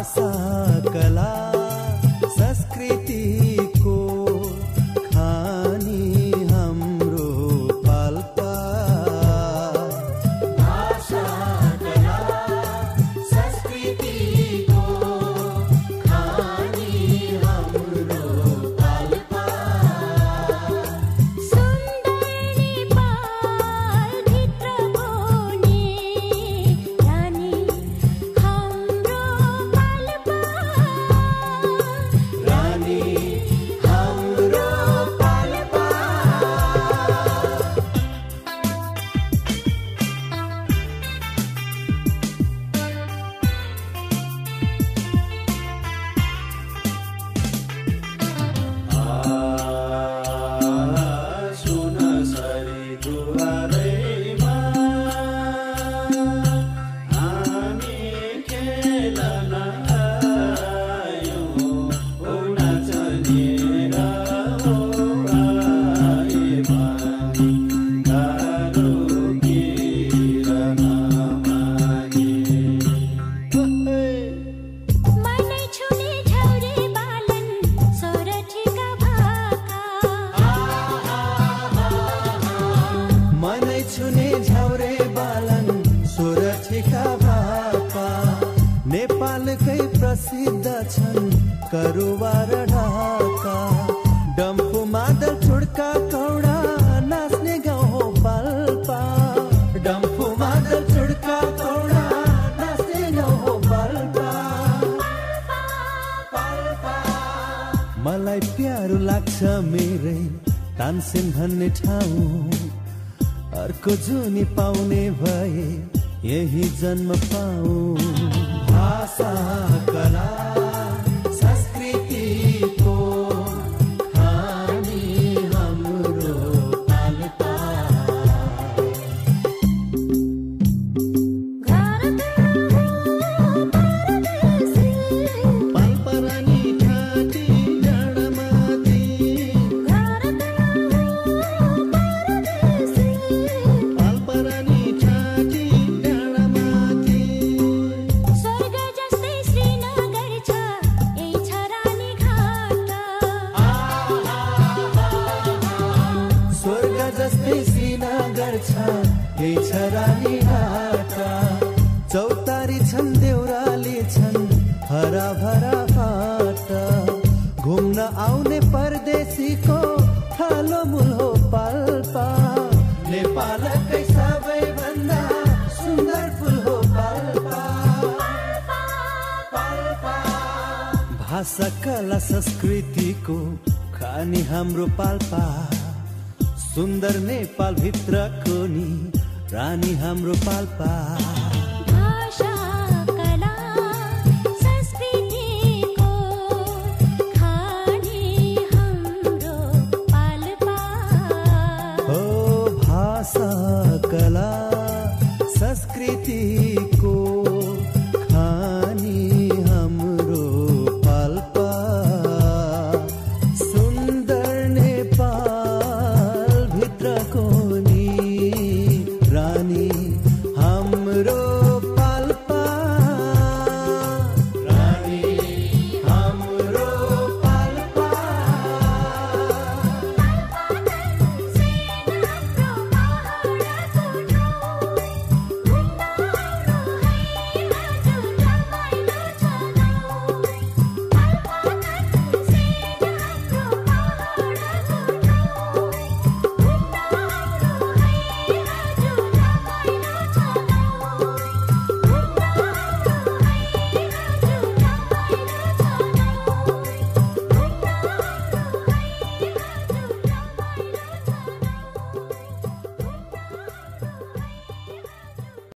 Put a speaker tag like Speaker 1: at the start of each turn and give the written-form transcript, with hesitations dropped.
Speaker 1: भाषा कला संस्कृतिको खानी हाम्रो पाल्पा भाषा कला संस्कृतिको खानी हाम्रो पाल्पा
Speaker 2: सुन्दर नेपाल भित्र बोल्ने रानी हाम्रो पाल्पा
Speaker 1: रानी हाम्रो पाल्पा सुन सरी दुवारैमा हामी खेलन आयौँ ओ नाचनेर ओराइमा गाह्रो किरण मागे
Speaker 2: मनै छुने झौरे बालन सोरठीका भाका
Speaker 1: मनै छुने झ्याउरे बालन सोरठीका भापा नेपालकै प्रसिद्ध छन् करुवा र ढाका डम्फु मादल चुड्का कौडा नाच्ने गाउँ हो पाल्पा डम्फु मादल चुड्का कौडा नाच्ने गाउँ हो पाल्पा मलाई प्यारो लाग्छ मेरै तानसेन भन्ने ठाउँ अर्को जुनी पाउने भए यही जन्म पाऊँ भाषा कला संस्कृतिको खानी हाम्रो पाल्पा पाल्पा रानी ठाटी डाँडामाथि पाल्पा रानी ठाटी डाँडामाथि
Speaker 2: स्वर्ग जस्तै श्रीनगर छ यही छ रानी घाट
Speaker 1: स्वर्ग जस्तै श्रीनगर छ यही छ रानी घाट चौतारी छन् देउराली छन् हरा भरा फाट घुम्न आउने परदेशीको खालो मूल हो पाल्पा नेपालकै सबैभन्दा सुन्दर फुल हो पाल्पा भाषा कला संस्कृतिको खानी हाम्रो पाल्पा सुन्दर नेपाल भित्रको नि रानी हाम्रो पाल्पा